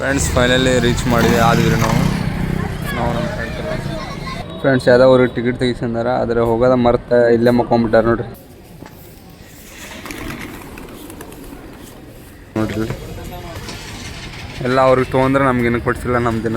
Friends finally reach ಮಾಡಿದೆ ಆದ್ವಿ ನಾವು ನಮ್ಮ ಫ್ರೆಂಡ್ಸ್ ಯಾವುದೋ ಅವ್ರಿಗೆ ಟಿಕೆಟ್ ತೆಗಿಸಂದಾರ ಆದರೆ ಹೋಗೋದ ಮರ್ತ ಇಲ್ಲೇ ಮಕ್ಕೊಂಬಿಟ್ಟಾರ ನೋಡ್ರಿ ಎಲ್ಲ ಅವ್ರಿಗೆ ತೊಗೊಂಡ್ರೆ ನಮ್ಗೇನು ಕೊಡ್ಸಿಲ್ಲ ನಮ್ಮ ದಿನ.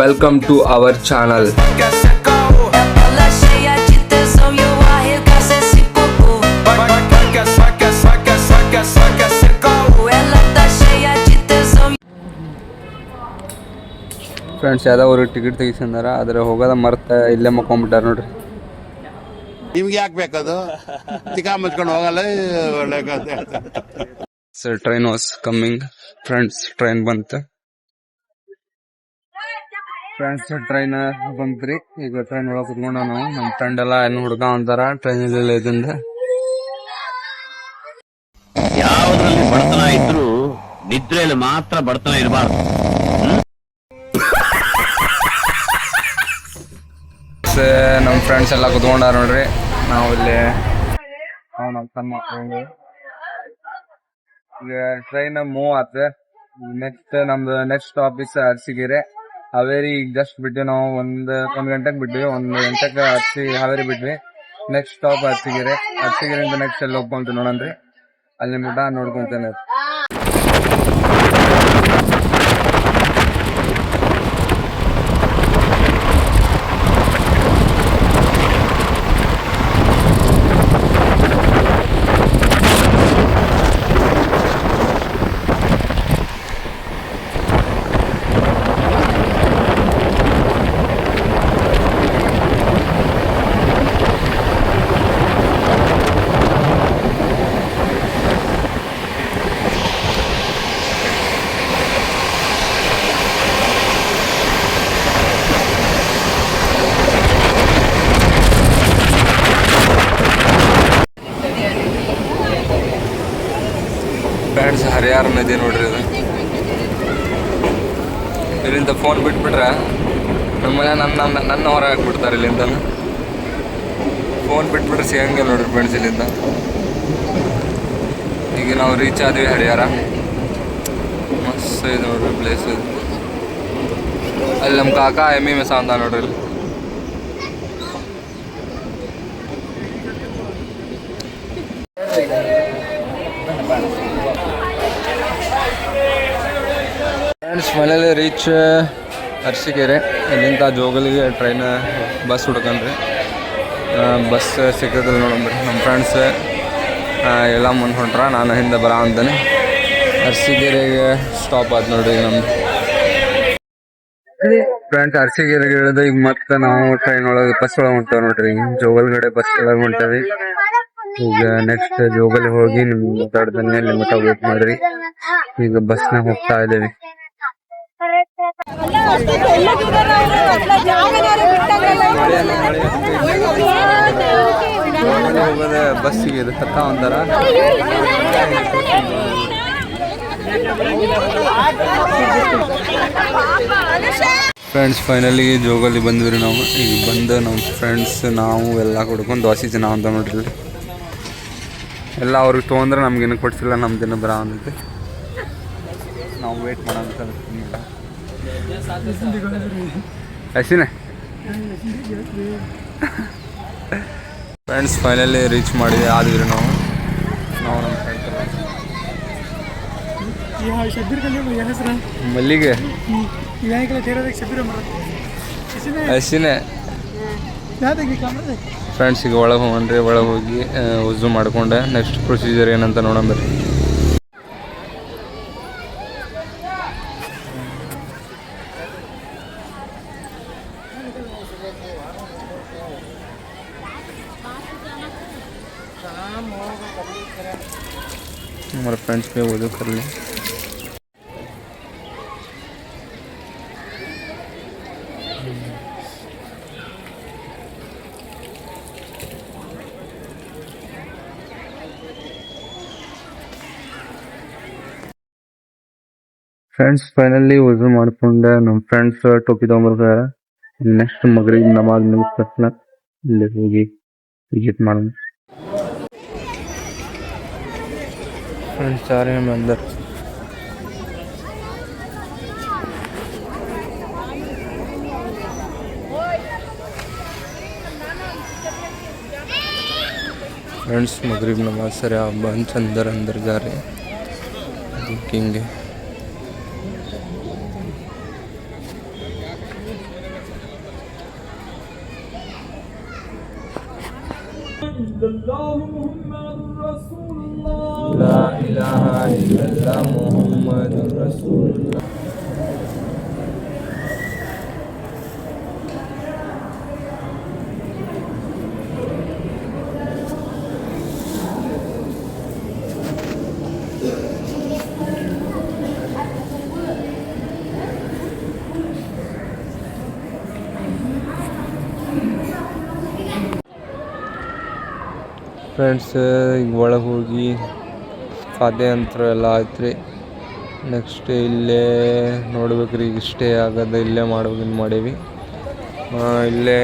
Welcome to our channel. Friends ಯಾವುದೋ ಅವ್ರಿಗೆ ಟಿಕೆಟ್ ತೆಗಿಸಂದಾರ ಆದರೆ ಹೋಗೋದ ಮರ್ತ ಇಲ್ಲೇ ಮಕ್ಕೊಂಬಿಟ್ಟಾರ ನೋಡ್ರಿ. ನಿಮ್ಗೆ ಯಾಕೆ ಬೇಕದು ತಿಕಾ ಮುಚ್ಕೊಂಡು ಹೋಗಲ್ಲ ಒಳ್ಳೆ sir train was coming. Friends train ಬಂತು. ಫ್ರೆಂಡ್ಸ್ ಟ್ರೈನ್ ಬಂತ್ರಿ. ಈಗ ಟ್ರೈನ್ ಒಳಗೆ ಕುತ್ಕೊಂಡ ನಾವು ನಮ್ಮ ಫ್ರೆಂಡ್ ಎಲ್ಲ ಏನು ಹುಡುಗ ಅಂತಾರ ಟ್ರೈನ್ ಇದರಿಂದ. ಯಾವುದ್ರಲ್ಲಿ ಬಡತನ ಇದ್ರು ನಿದ್ರೆಯಲ್ಲಿ ಮಾತ್ರ ಬಡತನ ಇರಬಾರ್ದು. ನಮ್ಮ ಫ್ರೆಂಡ್ಸ್ ಎಲ್ಲ ಕುತ್ಕೊಂಡಾರ ನೋಡ್ರಿ. ನಾವು ಇಲ್ಲಿ ನಮ್ಮ ಸಣ್ಣ ಮಕ್ಕಳು ಈಗ ಟ್ರೈನ್ ಮೂವ್ ಆತ. ನೆಕ್ಸ್ಟ್ ನಮ್ದು next stop is Arsikere. Haveri ಈಗ ಜಸ್ಟ್ ಬಿಟ್ವಿ ನಾವು ಒಂದ್ ಗಂಟೆಗೆ ಬಿಟ್ವಿ. 1 ಗಂಟೆಗೆ ಹಾವೇರಿ ಬಿಟ್ವಿ. Next stop Arsikere. ಅರಸೀಕೆರೆಯಿಂದ ನೆಕ್ಸ್ಟ್ ಎಲ್ಲಿ ಹೋಗ್ಕೊಂತೀವಿ ನೋಡನ್ರಿ. ಅಲ್ಲಿ ಮಠ ನೋಡ್ಕೊಂತೇನೆ. ಫ್ರೆಂಡ್ಸ್ ಹರಿಯಾರ ನದಿ ನೋಡ್ರಿ ಇದು. ಇಲ್ಲಿಂದ ಫೋನ್ ಬಿಟ್ಬಿಟ್ರೆ ನಮ್ಮನೆ ನನ್ನ ಹೊರಗೆ ಹಾಕ್ಬಿಡ್ತಾರೆ. ಇಲ್ಲಿಂದ ಫೋನ್ ಬಿಟ್ಬಿಟ್ರೆ ಸಿಗಂಗಿಲ್ಲ ನೋಡ್ರಿ ಫ್ರೆಂಡ್ಸ್ ಇಲ್ಲಿಂದ. ಈಗ ನಾವು ರೀಚ್ ಆದ್ವಿ ಹರಿಯಾರ. ಮಸ್ತ್ ಇದೆ ನೋಡ್ರಿ ಪ್ಲೇಸ್. ಅಲ್ಲಿ ನಮ್ಮ ಕಾಕ ಎಮ್ಮಿ ಮೆಸ ಅಂತ ನೋಡ್ರಿ ಇಲ್ಲಿ. Friends finally reach Arsikere. ಇಲ್ಲಿಂದ ಜೋಗಲಿಗೆ ಟ್ರೈನ್ ಬಸ್ ಹುಡ್ಕಂಡ್ರಿ. ಬಸ್ ಸಿಕ್ಕದಿಲ್ಲ ನೋಡಂಬ್ರಿ. ನಮ್ಮ ಫ್ರೆಂಡ್ಸ್ ಎಲ್ಲ ಮುಂದೆ ಹೊಂಟ್ರ, ನಾನು ಹಿಂದೆ ಬರ ಅಂತಾನೆ. ಅರಸೀಕೆರೆಗೆ ಸ್ಟಾಪ್ ಆಯ್ತು ನೋಡ್ರಿ ಈಗ ನಮ್ದು. ಫ್ರೆಂಡ್ಸ್ ಅರಸೀಕೆರೆಗೆ ಇಳಿದ ಈಗ ಮತ್ತೆ ನಾವು ಟ್ರೈನ್ ಒಳಗೆ ಬಸ್ ಒಳಗೆ ಹೊಂಟೇವೆ ನೋಡ್ರಿ. ಜೋಗಲ್ಗಡೆ ಬಸ್ ಒಳಗೆ ಹೊಂಟೇವಿ. ಈಗ ನೆಕ್ಸ್ಟ್ ಜೋಗಲಿ ಹೋಗಿ ನಿಮ್ಗೆ ಮಾತಾಡ್ತಾನೆ ಅಲ್ಲಿ ಮಠ ವೇಟ್ ಮಾಡ್ರಿ. ಈಗ ಬಸ್ನಾಗ ಹೋಗ್ತಾ ಇದ್ದೇವೆ. ಹೋಗೋದ ಬಸ್ಸಿಗೆ ಇದು ಹತ್ತ ಒಂಥರ. ಫ್ರೆಂಡ್ಸ್ ಫೈನಲಿ ಜೋಗಲ್ಲಿ ಬಂದ್ವಿ ನಾವು. ಈಗ ಬಂದು ನಮ್ಮ ಫ್ರೆಂಡ್ಸ್ ನಾವು ಎಲ್ಲ ಕುಡ್ಕೊಂಡು ದೋಸೆ ಜನ ಅಂತ ನೋಡ್ರಿ. ಎಲ್ಲ ಅವ್ರಿಗೆ ತೊಗೊಂಡ್ರೆ ನಮ್ಗೇನು ಕೊಡ್ಸಿಲ್ಲ ನಮ್ಮ ದಿನ ಬರ ಅಂದೈತೆ. ನಾವು ವೇಟ್ ಮಾಡೋಣ. ಹಸಿನೇ ಫ್ರೆಂಡ್ಸ್ ಫೈನಲಿ ರೀಚ್ ಮಾಡಿದೆ ಆದ್ವಿ ನಾವು ನಮ್ಮ ಮಲ್ಲಿಗೆ ಹಸಿನೇ. ಫ್ರೆಂಡ್ಸ್ ಈಗ ಒಳಗೆ ಹೋಗನ್ರಿ. ಒಳಗೆ ಹೋಗಿ ಉಜು ಮಾಡ್ಕೊಂಡೆ ನೆಕ್ಸ್ಟ್ ಪ್ರೊಸೀಜರ್ ಏನಂತ ನೋಡಂಬರ್ರಿ. हमारे फ्रेंड्स पे वजू कर लें. ಫ್ರೆಂಡ್ಸ್ ಫೈನಲಿ ವಜು ಮಾಡ್ಕೊಂಡೆ. ನಮ್ಮ ಫ್ರೆಂಡ್ಸ್ ಟೋಪಿ ತಗೊಂಡ್ಬರ್ತಾರೆ. ನೆಕ್ಸ್ಟ್ ಮಗ್ರಿಬ್ ನಮಾಜ್ ಮುಗಿದ ತಕ್ಷಣ ಇಲ್ಲಿ ಹೋಗಿ ವಿಸಿಟ್ ಮಾಡೋಣ. ಫ್ರೆಂಡ್ಸ್ ಚಾರ್ಮಿನಾರ್ ಮಂದಿರ್ फ्रेंड्स मगरिब नमाज सर आप बंच अंदर अंदर जा रहे हैं देखेंगे. ला इलाहा इल्लल्लाह मुहम्मदुर रसूलुल्लाह. ಫ್ರೆಂಡ್ಸ್ ಈಗ ಒಳಗೆ ಹೋಗಿ ಖಾತೆ ಅಂತರ ಎಲ್ಲ ಆಯ್ತು ರೀ. ನೆಕ್ಸ್ಟ್ ಇಲ್ಲೇ ನೋಡ್ಬೇಕ್ರಿ, ಈಗ ಸ್ಟೇ ಆಗೋದು ಇಲ್ಲೇ ಮಾಡ್ಬೇಕಂತ ಮಾಡೀವಿ. ಇಲ್ಲೇ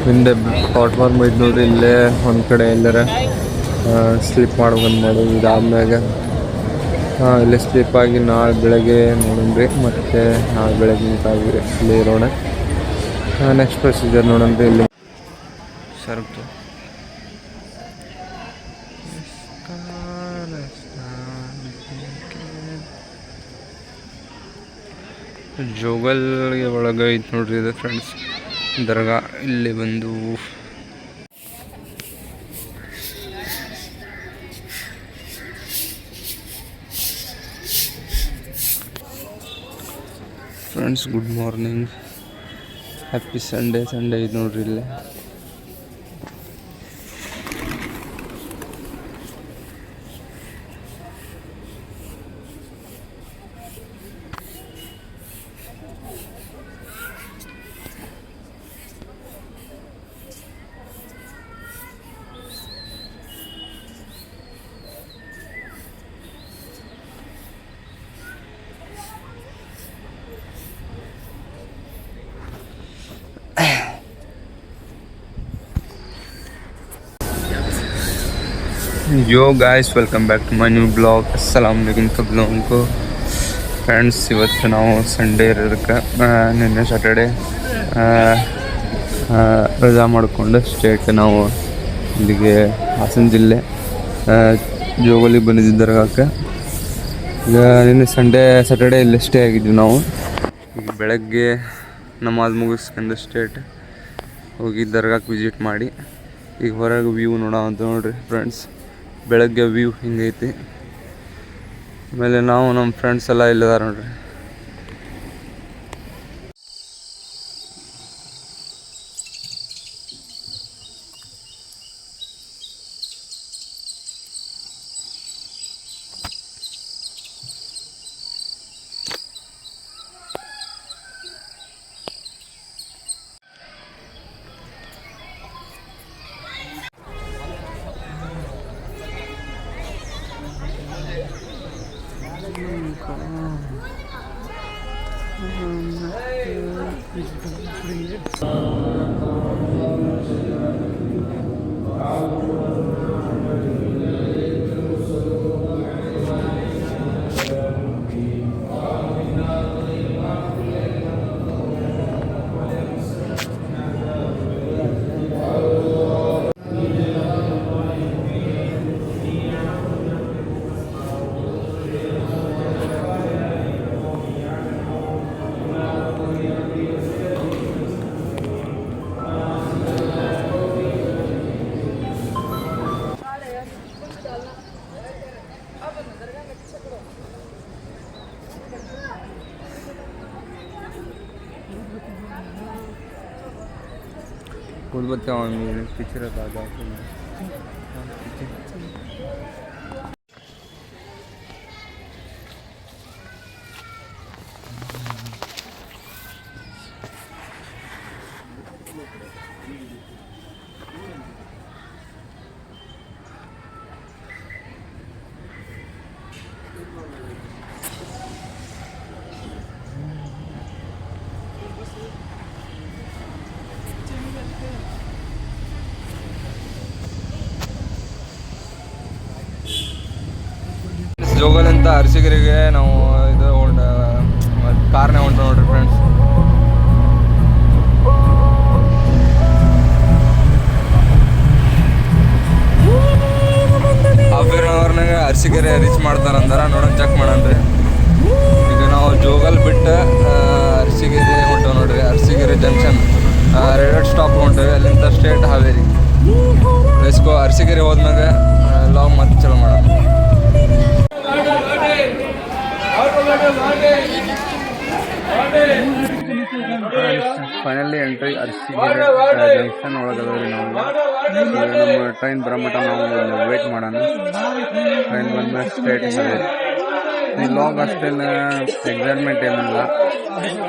ಹಿಂದೆ ಪ್ಲಾಟ್ಫಾರ್ಮ್ ಐತೆ ನೋಡ್ರಿ, ಇಲ್ಲೇ ಒಂದು ಕಡೆ ಎಲ್ಲರ ಸ್ಲಿಪ್ ಮಾಡ್ಬೇಕಂತ ಮಾಡೀವಿ. ಇದಾದ್ಮ್ಯಾಗ ಇಲ್ಲೇ ಸ್ಲಿಪ್ ಆಗಿ ನಾಳೆ ಬೆಳಗ್ಗೆ ನೋಡೋಣ್ರಿ, ಮತ್ತು ನಾಳೆ ಬೆಳಗ್ಗೆ ಇಲ್ಲಿ ಇರೋಣ. ನೆಕ್ಸ್ಟ್ ಪ್ರೊಸೀಜರ್ ನೋಡೋಣ್ರಿ. ಇಲ್ಲಿ ಸರ್ತು ಜೋಗಲ್ ಒಳಗೆ ಐತೆ ನೋಡ್ರಿ ಇದು ಫ್ರೆಂಡ್ಸ್ ದರ್ಗಾ. ಇಲ್ಲಿ ಬಂದು friends good morning, happy Sunday ಐತೆ ನೋಡ್ರಿ ಇಲ್ಲಿ. Yo guys welcome back to my new blog. अस्सलाम वालेकुम सब लोगों को. ಫ್ರೆಂಡ್ಸ್ ಇವತ್ತು ನಾವು ಸಂಡೇ ಇರೋದಕ್ಕೆ ನಿನ್ನೆ ಸ್ಯಾಟರ್ಡೇ ರಜಾ ಮಾಡಿಕೊಂಡು ಸ್ಟೇಟ್ ನಾವು ಇಲ್ಲಿಗೆ ಹಾಸನ ಜಿಲ್ಲೆ ಜೋಗಲಿಗೆ ಬಂದಿದ್ದು ದರ್ಗಾಕ್ಕೆ. ಈಗ ನಿನ್ನೆ ಸ್ಯಾಟರ್ಡೇ ಇಲ್ಲೇ ಸ್ಟೇ ಆಗಿದ್ವಿ ನಾವು. ಈಗ ಬೆಳಗ್ಗೆ ನಮಾಜ್ ಮುಗಿಸ್ಕೊಂಡು ಸ್ಟೇಟ್ ಹೋಗಿ ದರ್ಗಾಕ್ಕೆ ವಿಸಿಟ್ ಮಾಡಿ ಈಗ ಹೊರಗೆ ವ್ಯೂ ನೋಡೋ ಅಂತ ನೋಡ್ರಿ ಫ್ರೆಂಡ್ಸ್. ಬೆಳಗ್ಗೆ ವ್ಯೂ ಹಿಂಗೈತಿ. ಆಮೇಲೆ ನಾವು ನಮ್ಮ ಫ್ರೆಂಡ್ಸ್ ಎಲ್ಲ ಇಲ್ಲದಾರ ನೋಡ್ರಿ. बोल बताओ पीछे रखा था ಜೋಗಲಿಂದ ಅರಸೀಕೆರೆಗೆ ನಾವು ಇದು ಕಾರ್ನೇ ಹೊಂಟು ನೋಡ್ರಿ ಫ್ರೆಂಡ್ಸ್. ಹಾಫ್ ಆನ್ ಅವರ್ನಾಗ ಅರಸೀಕೆರೆ ರೀಚ್ ಮಾಡ್ತಾರಂದಾರ. ನೋಡೋಣ, ಚೆಕ್ ಮಾಡೋಣ್ರಿ. ಈಗ ನಾವು ಜೋಗಲ್ ಬಿಟ್ಟು ಅರಸೀಕೆರೆ ಹೊಂಟೇವೆ ನೋಡ್ರಿ. ಅರಸೀಕೆರೆ ಜಂಕ್ಷನ್ ರೈಲ್ವೆ ಸ್ಟಾಪ್ ಹೊಂಟೇವೆ. ಅಲ್ಲಿಂದ straight Haveri. Let's go. Arsikere ಹೋದ್ಮ್ಯಾಗ ಲಾಗ್ ಮತ್ತೆ ಚಲೋ ಮಾಡೋಣ. ಫೈನಲಿ ಎಂಟ್ರಿ ಅರಸೀಕೆರೆ ಜಂಕ್ಷನ್ ಒಳಗದವ್ರಿ. ನಮ್ಮ ಟ್ರೈನ್ ಬರೋಮಟ ನಾವು ವೇಟ್ ಮಾಡೋಣ. ಟ್ರೈನ್ ಬಂದ ಸ್ಟ್ರೇಟ್ ಹಾವೇರಿ. ಈ ಲಾಗ್ ಅಷ್ಟೇನು ಎಕ್ಸೈಟ್ಮೆಂಟ್ ಏನಿಲ್ಲ,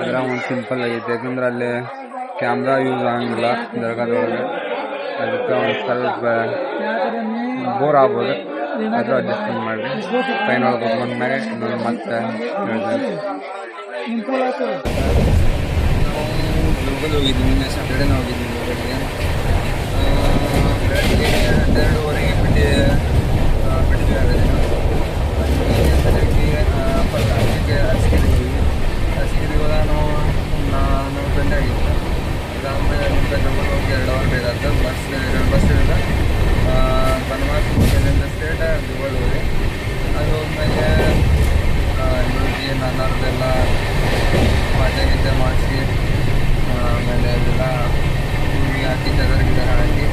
ಅದರ ಒಂದು ಸಿಂಪಲ್ ಆಗೈತೆ. ಯಾಕಂದ್ರೆ ಅಲ್ಲಿ ಕ್ಯಾಮ್ರಾ ಯೂಸ್ ಆಗಂಗಿಲ್ಲ ದರ್ಗಾದೊಳಗೆ. ಅದಕ್ಕೆ ಒಂದು ಸ್ವಲ್ಪ ಬೋರ್ ಆಗ್ಬೋದು. ಅದ್ರ ಅಡ್ಜಸ್ಟ್ಮೆಂಟ್ ಮಾಡಿರಿ. ಟ್ರೈನ್ ಒಳಗೆ ಬಂದ್ಮೇಲೆ ನಾನು ಮತ್ತೆ ಹೇಳ್ತೇನೆ. ಜೋಗಲ್ ಹೋಗಿದ್ದೀನಿ, ನಿನ್ನೆ ಸ್ಯಾಟರ್ಡೇನ ಹೋಗಿದ್ದೀನಿ. ಬೆಳಗ್ಗೆ 2:30 ಬಿಟ್ಟಿದ್ವಿ ಅರಸೀಕೆರೆಗೆ ಹೋಗಿ. ಅರಸೀಕೆರೆಗೆ ಹೋದಾಗ ನಾವು 4 ಗಂಟೆ ಆಗಿತ್ತು. ಅದಾದಮೇಲೆ ಅಲ್ಲಿಂದ ಜೋಗಲ್ ಹೋಗಿ 2 ಅವರ್ ಬೇಕಾಗ್ತದೆ. ಬಸ್ ಇರೋದ ಬನವಾಸ ಅಲ್ಲಿಂದ ಸ್ಟ್ರೇಟ್ ಜೋಗಲ್ ಹೋಗಿ. ಅದು ಹೋದ್ಮೇಲೆ ಹೋಗಿ ನಾನಾರ್ದೆಲ್ಲ ಪಾಠ ಮಾಡಿಸಿ, ಆಮೇಲೆ ಅದೆಲ್ಲ ಹಾಕಿ ಚದರ ಗಿದರ ಹಾಕಿ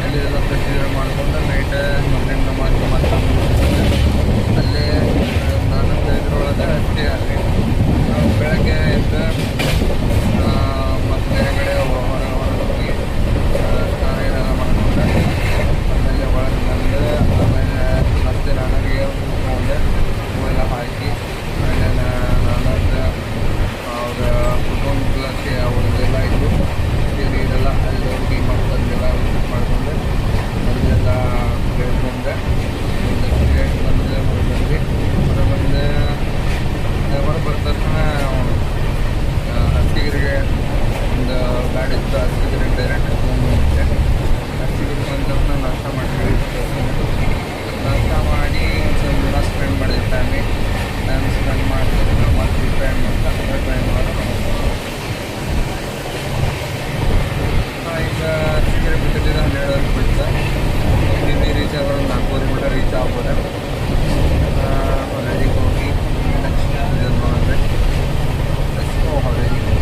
ಅಲ್ಲೆಲ್ಲ ಪ್ರೊಸೀಜರ್ ಮಾಡಿಕೊಂಡು ನೈಟ್ ಮನೆಯಿಂದ ಮತ್ತೆ ಅಲ್ಲೇ ನಾನು ಇದ್ರೊಳಗೆ ಅಷ್ಟೇ ಆಗಲಿ. ಬೆಳಗ್ಗೆ ಎದ್ದು ಮತ್ತೆ ಕಡೆ ಹೊರಗೋಗಿ ಸ್ನಾನ ಏನೆಲ್ಲ ಮಾಡ್ಕೊಂಡು ಆಮೇಲೆ ಒಳಗೆ ಬಂದು ಆಮೇಲೆ ಮತ್ತೆ ನನಗೆ ಕೂತ್ಕೊಂಡೆ ಹೂವೆಲ್ಲ ಹಾಕಿ ಆಮೇಲೆ ನಾನು ಅವ್ರ ಕುಟುಂಬಕ್ಕೆ ಅವ್ರದ್ದೆಲ್ಲ ಇದ್ದು ಇದೆಲ್ಲ ಅಲ್ಲಿ ಹೋಗಿ ಮಕ್ಕಳನ್ನೆಲ್ಲ ವಿಸಿಟ್ ಮಾಡಿಕೊಂಡು ಅಲ್ಲೆಲ್ಲ ಬೆಳೆದ್ಕೊಂಡೆ. ಸ್ಟೇಟ್ ಬಂದು ಹೊರಗೆ ಬರ್ದ ತಕ್ಷಣ ಅರಸೀಕೆರೆಗೆ ಒಂದು ಗಾಡಿ ಇತ್ತು. ಅರಸೀಕೆರೆ ಡೈರೆಕ್ಟ್ ಹೋಗ್ಬಿಟ್ಟೆ. ಅರಸೀಕೆರೆ ಬಂದ ತಕ್ಷಣ ನಾಷ್ಟ ಮಾಡಿದ್ವಿ. ನಾಷ್ಟ ಮಾಡಿ ಒಂದು ದಿನ ಸ್ಪೆಂಡ್ ಮಾಡಿದ್ವಿ. ಟೈಮ್ ಸ್ಪೆಂಡ್ ಮಾಡಿದ ತಕ್ಷಣ ಮತ್ತೆ ಟ್ರೈನ್ ಮಾಡ್ತಾ ಟ್ರೈನ್ ಮಾಡೋದು. ಈಗ ಅರಸೀಕೆರೆ ಬಿಟ್ಟಿದ್ದ 12 ಬಿಡ್ತಾ ಇಲ್ಲಿ ರೀಚ್ ಆಗೋದು 4 ಮಟ್ಟ ರೀಚ್ ಆಗ್ಬೋದು. ಹಾವೇರಿಗೆ ಹೋಗಿ ನೆಕ್ಸ್ಟ್ ಮಾಡಿದ್ರೆ ಹಾವೇರಿ